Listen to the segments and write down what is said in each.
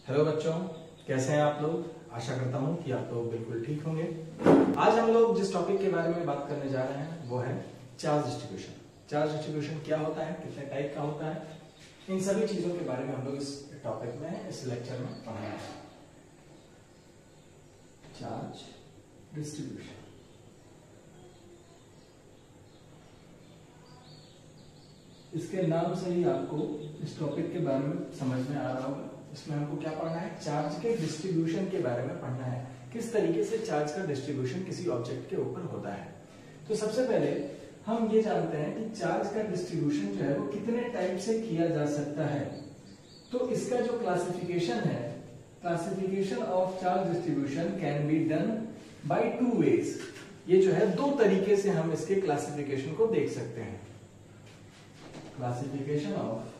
Hello बच्चों, कैसे हैं आप लोग। आशा करता हूं कि आप लोग बिल्कुल ठीक होंगे। आज हम लोग जिस टॉपिक के बारे में बात करने जा रहे हैं वो है चार्ज डिस्ट्रीब्यूशन। चार्ज डिस्ट्रीब्यूशन क्या होता है, कितने टाइप का होता है, इन सभी चीजों के बारे में हम लोग इस टॉपिक में, इस लेक्चर में पढ़ेंगे। चार्ज डिस्ट्रीब्यूशन इसके नाम से ही आपको इस टॉपिक के बारे में समझ में आ रहा होगा। इसमें हमको क्या पढ़ना है, चार्ज के डिस्ट्रीब्यूशन के बारे में पढ़ना है, किस तरीके से चार्ज का डिस्ट्रीब्यूशन किसी ऑब्जेक्ट के ऊपर होता है। तो सबसे पहले हम ये जानते हैं कि चार्ज का डिस्ट्रीब्यूशन जो है वो कितने टाइप से किया जा सकता है। तो इसका जो क्लासिफिकेशन है, classification of charge distribution can be done by two ways. ये जो है दो तरीके से हम इसके क्लासिफिकेशन को देख सकते हैं। Classification of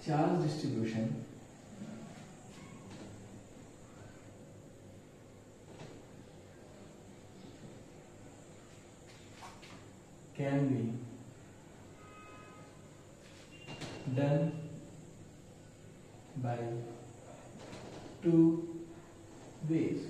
charge distribution can be done by two ways.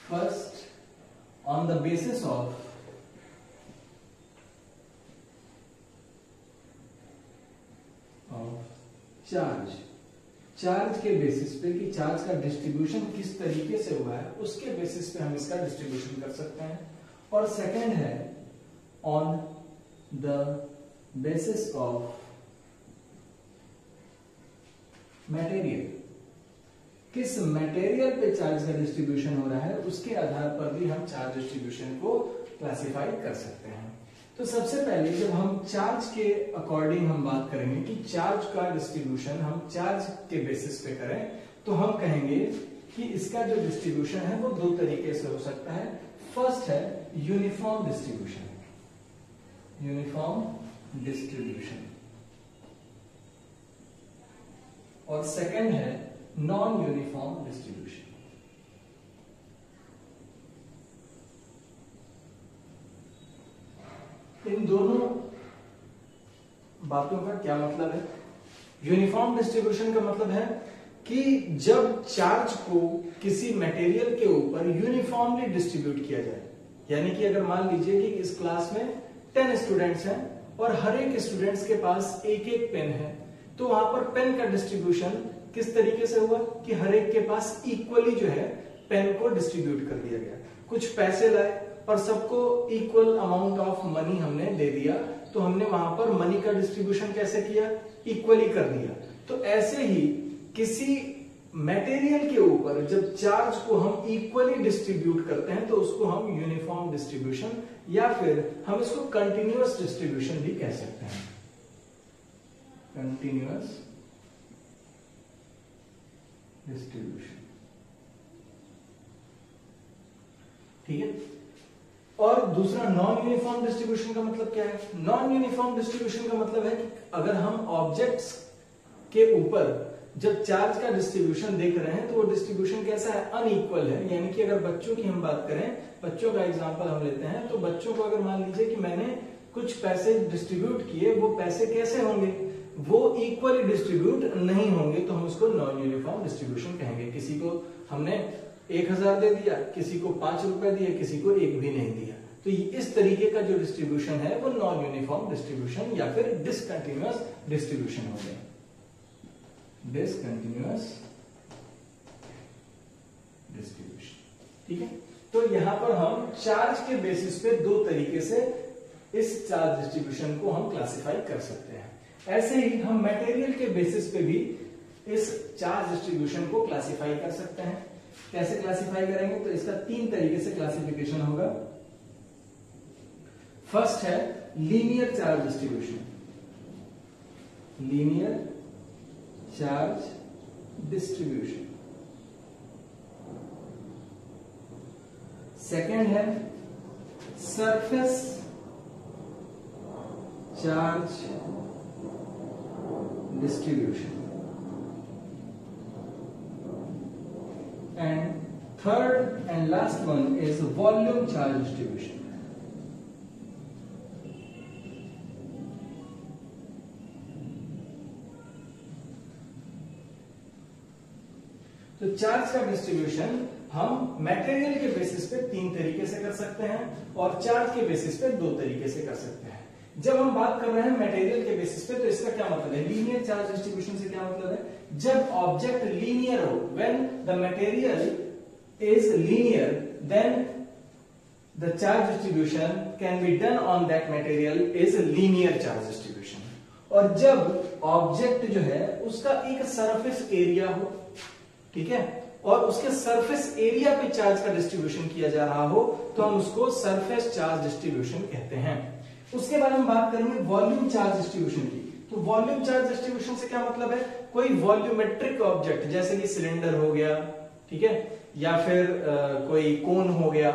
First, on the basis of charge के बेसिस पे कि चार्ज का डिस्ट्रीब्यूशन किस तरीके से हुआ है, उसके बेसिस पे हम इसका डिस्ट्रीब्यूशन कर सकते हैं। और सेकंड है on the basis of material, किस मटेरियल पे चार्ज का डिस्ट्रीब्यूशन हो रहा है उसके आधार पर भी हम चार्ज डिस्ट्रीब्यूशन को क्लासिफाई कर सकते हैं। तो सबसे पहले जब हम चार्ज के अकॉर्डिंग हम बात करेंगे कि चार्ज का डिस्ट्रीब्यूशन हम चार्ज के बेसिस पे करें, तो हम कहेंगे कि इसका जो डिस्ट्रीब्यूशन है वो दो तरीके से हो सकता है। फर्स्ट है यूनिफॉर्म डिस्ट्रीब्यूशन, यूनिफॉर्म डिस्ट्रीब्यूशन, और सेकंड है नॉन यूनिफॉर्म डिस्ट्रीब्यूशन। इन दोनों बातों का क्या मतलब है। यूनिफॉर्म डिस्ट्रीब्यूशन का मतलब है कि जब चार्ज को किसी मटेरियल के ऊपर यूनिफॉर्मली डिस्ट्रीब्यूट किया जाए, यानी कि अगर मान लीजिए कि इस क्लास में 10 स्टूडेंट्स हैं और हर एक स्टूडेंट्स के पास एक एक पेन है, तो वहां पर पेन का डिस्ट्रीब्यूशन किस तरीके से हुआ कि हर एक के पास इक्वली जो है पेन को डिस्ट्रीब्यूट कर दिया गया। कुछ पैसे लाए और सबको इक्वल अमाउंट ऑफ मनी हमने दे दिया, तो हमने वहां पर मनी का डिस्ट्रीब्यूशन कैसे किया, इक्वली कर दिया। तो ऐसे ही किसी मटेरियल के ऊपर जब चार्ज को हम इक्वली डिस्ट्रीब्यूट करते हैं तो उसको हम यूनिफॉर्म डिस्ट्रीब्यूशन या फिर हम इसको कंटिन्यूअस डिस्ट्रीब्यूशन भी कह सकते हैं। कंटिन्यूअस डिस्ट्रीब्यूशन, ठीक है। और दूसरा नॉन यूनिफॉर्म डिस्ट्रीब्यूशन का मतलब क्या है। नॉन यूनिफॉर्म डिस्ट्रीब्यूशन का मतलब है कि अगर हम ऑब्जेक्ट्स के ऊपर जब चार्ज का डिस्ट्रीब्यूशन देख रहे हैं तो वो डिस्ट्रीब्यूशन कैसा है, अनइक्वल है। यानी कि अगर बच्चों की हम बात करें, बच्चों का एग्जांपल हम लेते हैं, तो बच्चों को अगर मान लीजिए कि मैंने कुछ पैसे डिस्ट्रीब्यूट किए, वो पैसे कैसे होंगे, वो इक्वली डिस्ट्रीब्यूट नहीं होंगे, तो हम उसको नॉन यूनिफॉर्म डिस्ट्रीब्यूशन कहेंगे। किसी को हमने 1000 दे दिया, किसी को 5 रुपए दिए, किसी को 1 भी नहीं दिया, तो इस तरीके का जो डिस्ट्रीब्यूशन है वो नॉन यूनिफॉर्म डिस्ट्रीब्यूशन या फिर डिसकंटिन्यूअस डिस्ट्रीब्यूशन हो गया। डिसकंटिन्यूअस डिस्ट्रीब्यूशन, ठीक है। तो यहां पर हम चार्ज के बेसिस पे दो तरीके से इस चार्ज डिस्ट्रीब्यूशन को हम क्लासिफाई कर सकते हैं। ऐसे ही हम मटेरियल के बेसिस पे भी इस चार्ज डिस्ट्रीब्यूशन को क्लासिफाई कर सकते हैं। कैसे क्लासिफाई करेंगे, तो इसका 3 तरीके से क्लासिफिकेशन होगा। फर्स्ट है linear charge distribution, linear charge distribution. Second है surface charge distribution, and third and last one is volume charge distribution. तो चार्ज का डिस्ट्रीब्यूशन हम मटेरियल के बेसिस पे 3 तरीके से कर सकते हैं और चार्ज के बेसिस पे 2 तरीके से कर सकते हैं। जब हम बात कर रहे हैं मटेरियल के बेसिस पे, तो इसका क्या मतलब है? लीनियर चार्ज डिस्ट्रीब्यूशन से क्या मतलब है? जब ऑब्जेक्ट लीनियर हो, when the material is linear, then the charge distribution can be done on that material is linear charge distribution. और जब ऑब्जेक्ट जो है उसका एक सरफेस एरिया हो, ठीक है, और उसके सरफेस एरिया पे चार्ज का डिस्ट्रीब्यूशन किया जा रहा हो, तो हम उसको सरफेस चार्ज डिस्ट्रीब्यूशन कहते हैं। उसके बारे में बात करेंगे वॉल्यूम चार्ज डिस्ट्रीब्यूशन की। तो वॉल्यूम चार्ज डिस्ट्रीब्यूशन से क्या मतलब है? कोई वॉल्यूमेट्रिक ऑब्जेक्ट जैसे कि सिलेंडर हो गया, ठीक है, या फिर कोई कोन हो गया,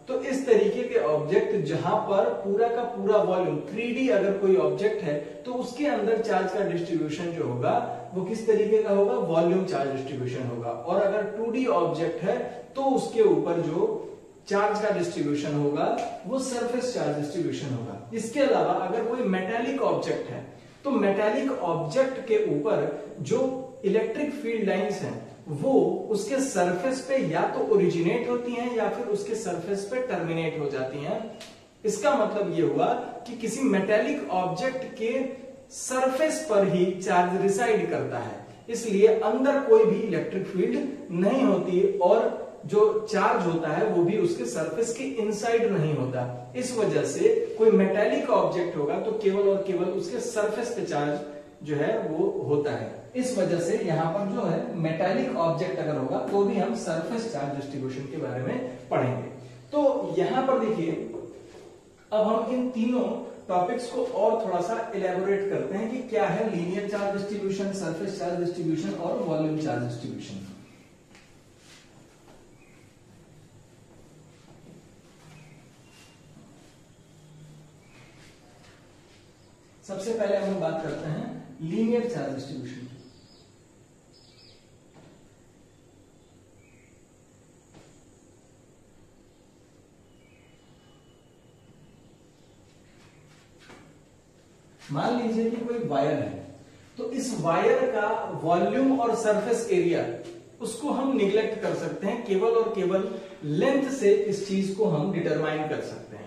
तो इस तरीके के ऑब्जेक्ट जहां पर पूरा का पूरा वॉल्यूम 3D अगर कोई ऑब्जेक्ट है तो उसके अंदर चार्ज का डिस्ट्रीब्यूशन जो होगा वो किस तरीके का होगा? वॉल्यूम चार्ज डिस्ट्रीब्यूशन होगा। और अगर 2D ऑब्जेक्ट है तो उसके ऊपर जो चार्ज का डिस्ट्रीब्यूशन होगा वो सरफेस चार्ज डिस्ट्रीब्यूशन होगा। इसके अलावा अगर कोई मेटालिक ऑब्जेक्ट है तो मेटालिक ऑब्जेक्ट के ऊपर जो इलेक्ट्रिक फील्ड लाइंस हैं वो उसके सरफेस पे या तो ओरिजिनेट होती हैं या फिर उसके सरफेस पे टर्मिनेट हो जाती हैं। इसका मतलब ये हुआ कि किसी मेटालिक ऑब्जेक्ट के सरफेस पर ही चार्ज रिसाइड करता है, इसलिए अंदर कोई भी इलेक्ट्रिक फील्ड नहीं होती और जो चार्ज होता है वो भी उसके सरफेस के इनसाइड नहीं होता। इस वजह से कोई मेटालिक ऑब्जेक्ट होगा तो केवल और केवल उसके सरफेस पे चार्ज जो है वो होता है। इस वजह से यहां पर जो है मेटालिक ऑब्जेक्ट अगर होगा तो भी हम सरफेस चार्ज डिस्ट्रीब्यूशन के बारे में पढ़ेंगे। तो यहां पर देखिए, अब हम इन तीनों टॉपिक्स को और थोड़ा सा इलेबोरेट करते हैं कि क्या है linear charge distribution, surface charge distribution और वॉल्यूम चार्ज डिस्ट्रीब्यूशन। सबसे पहले हम बात करते हैं लीनियर चार्ज डिस्ट्रीब्यूशन की। मान लीजिए कि कोई वायर है, तो इस वायर का वॉल्यूम और सरफेस एरिया उसको हम निगलेक्ट कर सकते हैं, केवल और केवल लेंथ से इस चीज को हम डिटरमाइन कर सकते हैं।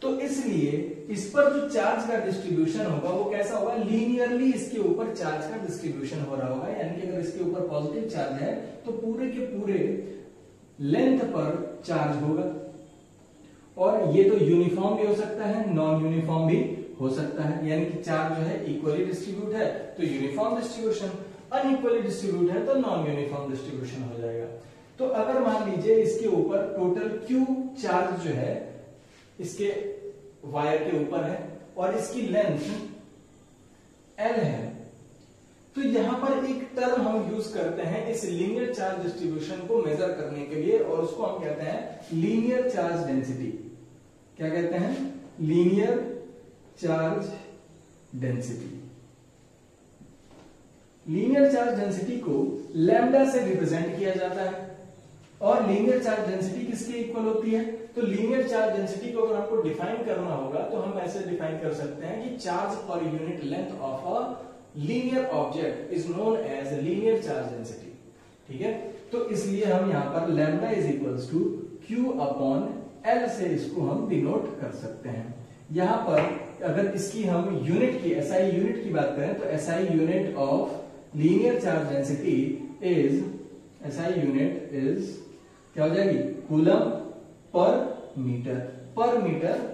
तो इसलिए इस पर जो चार्ज का डिस्ट्रीब्यूशन होगा वो कैसा होगा? लीनियरली इसके ऊपर चार्ज का डिस्ट्रीब्यूशन हो रहा होगा, यानी कि अगर इसके ऊपर पॉजिटिव चार्ज है तो पूरे के पूरे लेंथ पर चार्ज होगा। और ये तो यूनिफॉर्म भी हो सकता है, नॉन यूनिफॉर्म भी हो सकता है, यानी कि चार्ज जो है इक्वली डिस्ट्रीब्यूट है तो यूनिफॉर्म डिस्ट्रीब्यूशन, अनइक्वली डिस्ट्रीब्यूट है तो नॉन यूनिफॉर्म डिस्ट्रीब्यूशन हो जाएगा। तो अगर मान लीजिए इसके ऊपर टोटल Q चार्ज जो है इसके वायर के ऊपर है और इसकी लेंथ L है, तो यहां पर एक टर्म हम यूज करते हैं इस लीनियर चार्ज डिस्ट्रीब्यूशन को मेजर करने के लिए और उसको हम कहते हैं लीनियर चार्ज डेंसिटी। क्या कहते हैं? Linear charge density. Linear charge density को लैम्डा से रिप्रेजेंट किया जाता है। और लीनियर चार्ज डेंसिटी किसके इक्वल होती है? तो लीनियर चार्ज डेंसिटी को अगर हमको डिफाइन करना होगा तो हम ऐसे डिफाइन कर सकते हैं कि charge per unit length of a linear object is known as linear charge density. ठीक है, तो इसलिए हम यहां पर lambda is equals to Q upon L से इसको हम डिनोट कर सकते हैं। यहां पर अगर इसकी हम यूनिट की SI यूनिट की बात करें तो SI unit of linear charge density is, SI unit is क्या हो जाएगी? Coulomb per metre. पर मीटर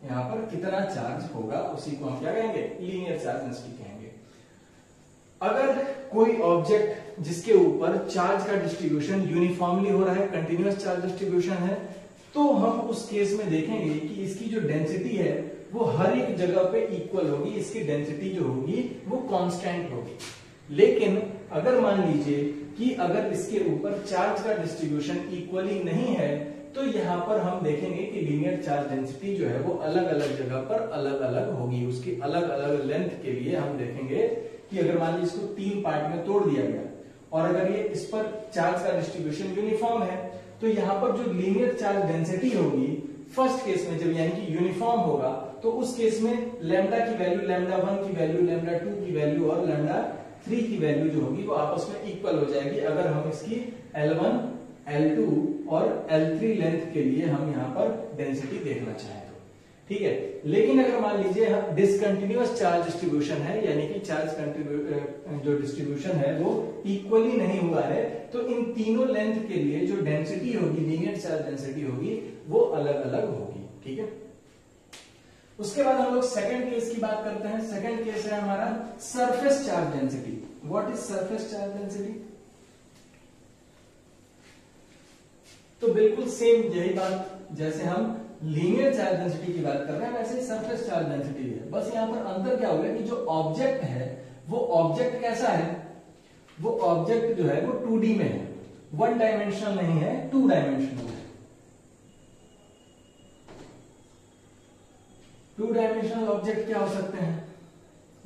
यहां पर कितना चार्ज होगा उसी को हम क्या कहेंगे? लीनियर चार्ज डेंसिटी कहेंगे। अगर कोई ऑब्जेक्ट जिसके ऊपर चार्ज का डिस्ट्रीब्यूशन यूनिफॉर्मली हो रहा है, कंटिन्यूअस चार्ज डिस्ट्रीब्यूशन है, तो हम उस केस में देखेंगे कि इसकी जो डेंसिटी है वो हर एक जगह पे इक्वल होगी, इसकी डेंसिटी जो होगी वो कांस्टेंट होगी। लेकिन अगर मान लीजिए कि अगर इसके ऊपर चार्ज का डिस्ट्रीब्यूशन इक्वली नहीं है तो यहां पर हम देखेंगे कि लीनियर चार्ज डेंसिटी जो है वो अलग अलग जगह पर अलग अलग होगी। उसकी अलग अलग लेंथ के लिए हम देखेंगे कि अगर मान लीजिए इसको 3 पार्ट में तोड़ दिया गया और अगर ये इस पर चार्ज का डिस्ट्रीब्यूशन यूनिफॉर्म है तो यहां पर जो लीनियर चार्ज डेंसिटी होगी फर्स्ट केस में जब यानी कि यूनिफॉर्म होगा तो उस केस में लैम्डा की वैल्यू, लैम्डा 1 की वैल्यू, लैम्डा 2 की वैल्यू और लैम्डा 3 की वैल्यू जो होगी वो आपस में इक्वल हो जाएगी अगर हम इसकी L1, L2 और L3 लेंथ के लिए हम यहाँ पर डेंसिटी देखना चाहें तो, ठीक है। लेकिन अगर मान लीजिए डिसकंटिन्यूअस चार्ज डिस्ट्रीब्यूशन है, यानी कि चार्ज जो डिस्ट्रीब्यूशन है वो इक्वली नहीं हुआ है, तो इन तीनों लेंथ के लिए जो डेंसिटी होगी, लीनियर चार्ज डेंसिटी होगी, वो अलग अलग होगी, ठीक है। उसके बाद हम लोग सेकंड केस की बात करते हैं। सेकंड केस है हमारा surface charge density. What is surface charge density? तो बिल्कुल सेम यही बात, जैसे हम लीनियर चार्ज डेंसिटी की बात कर रहे हैं वैसे ही सरफेस चार्ज डेंसिटी है। बस यहां पर अंतर क्या होगा कि जो ऑब्जेक्ट है वो ऑब्जेक्ट कैसा है, वो ऑब्जेक्ट जो है वो 2D में है, 1 डायमेंशनल नहीं है, 2 डायमेंशनल है। 2 डायमेंशनल ऑब्जेक्ट क्या हो सकते हैं?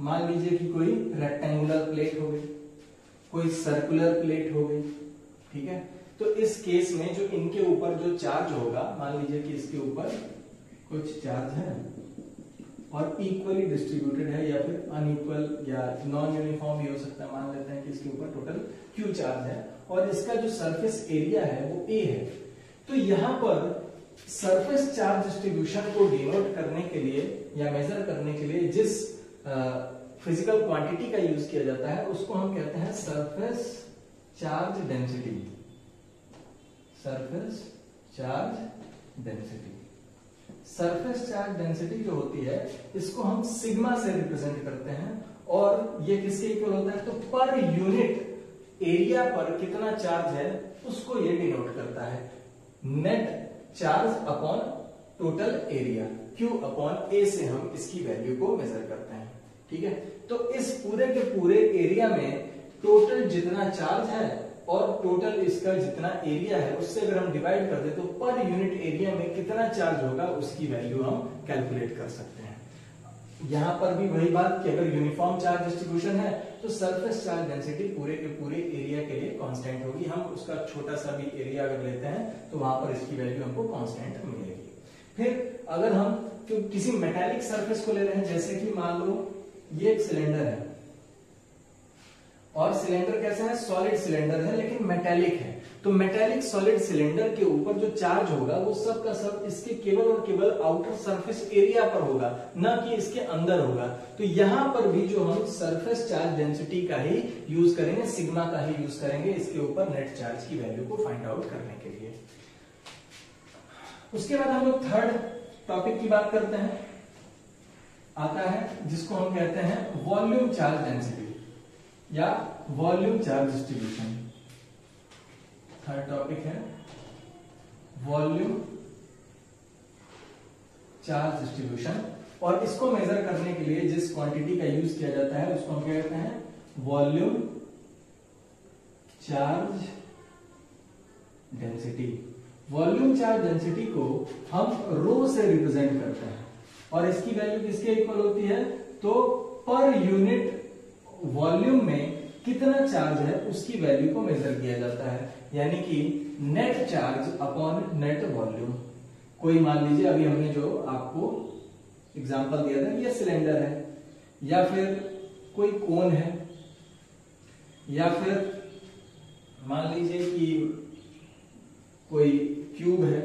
मान लीजिए कि कोई रेक्टेंगुलर प्लेट हो गई, कोई सर्कुलर प्लेट हो गई, ठीक है। तो इस केस में जो इनके ऊपर जो चार्ज होगा, मान लीजिए कि इसके ऊपर कुछ चार्ज है और इक्वली डिस्ट्रीब्यूटेड है या फिर अनइक्वल या नॉन यूनिफॉर्म भी हो सकता है। मान लेते हैं कि इसके ऊपर टोटल Q चार्ज है और इसका जो सरफेस एरिया है वो A है। तो यहां पर सरफेस चार्ज डिस्ट्रीब्यूशन को डिनोट करने के लिए या मेजर करने के लिए जिस फिजिकल क्वांटिटी का यूज किया जाता है उसको हम कहते हैं surface charge density. Surface charge density, surface charge density जो होती है इसको हम सिग्मा से रिप्रेजेंट करते हैं और ये किसके इक्वल होता है? तो पर यूनिट एरिया पर कितना चार्ज है उसको ये डिनोट करता है। Net charge upon total area, Q upon A से हम इसकी वैल्यू को मेजर करते हैं, ठीक है। तो इस पूरे के पूरे एरिया में टोटल जितना चार्ज है और टोटल इसका जितना एरिया है उससे अगर हम डिवाइड कर दे तो पर यूनिट एरिया में कितना चार्ज होगा उसकी वैल्यू हम कैलकुलेट कर सकते हैं। यहां पर भी वही बात कि अगर यूनिफॉर्म चार्ज डिस्ट्रीब्यूशन है तो सरफेस चार्ज डेंसिटी पूरे के पूरे एरिया के लिए कांस्टेंट होगी। हम उसका छोटा सा भी एरिया अगर लेते हैं तो वहां पर इसकी वैल्यू हमको कांस्टेंट मिलेगी। फिर अगर हम किसी मेटालिक सरफेस को ले रहे हैं, जैसे कि मान लो ये एक सिलेंडर है और सिलेंडर कैसा है? सॉलिड सिलेंडर है लेकिन मेटालिक है। तो मेटालिक सॉलिड सिलेंडर के ऊपर जो चार्ज होगा वो सब का सब इसके केवल और केवल आउटर सरफेस एरिया पर होगा, ना कि इसके अंदर होगा। तो यहां पर भी जो हम सरफेस चार्ज डेंसिटी का ही यूज करेंगे, सिग्मा का ही यूज करेंगे इसके ऊपर नेट चार्ज की वैल्यू को फाइंड आउट करने के लिए। उसके बाद हम लोग थर्ड टॉपिक की बात करते हैं, आता है जिसको हम कहते हैं वॉल्यूम चार्ज डेंसिटी या volume charge distribution. Third topic है वॉल्यूम चार्ज डिस्ट्रीब्यूशन और इसको मेजर करने के लिए जिस क्वांटिटी का यूज किया जाता है उसको हम क्या कहते हैं? Volume charge density. Volume charge density को हम रो से रिप्रेजेंट करते हैं और इसकी वैल्यू किसके इक्वल होती है? तो पर यूनिट वॉल्यूम में कितना चार्ज है उसकी वैल्यू को मेजर किया जाता है, यानी कि net charge upon net volume. कोई मान लीजिए अभी हमने जो आपको एग्जांपल दिया था कि ये सिलेंडर है या फिर कोई कोन है या फिर मान लीजिए कि कोई क्यूब है,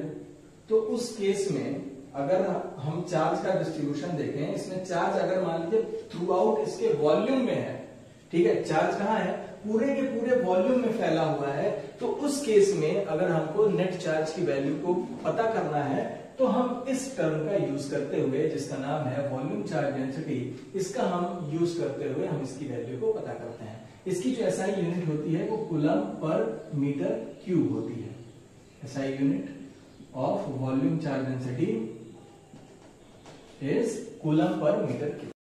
तो उस केस में अगर हम चार्ज का डिस्ट्रीब्यूशन देखें, इसमें चार्ज अगर मान लीजिए थ्रू आउट इसके वॉल्यूम में है, ठीक है, चार्ज कहां है? पूरे के पूरे वॉल्यूम में फैला हुआ है। तो उस केस में अगर हमको नेट चार्ज की वैल्यू को पता करना है तो हम इस टर्म का यूज करते हुए, जिसका नाम है वॉल्यूम चार्ज डेंसिटी, इसका हम यूज करते हुए हम इसकी वैल्यू को पता करते हैं। इसकी जो एसआई यूनिट होती है वो कूलम पर मीटर क्यूब होती है। SI unit of volume charge density is coulomb per meter cube।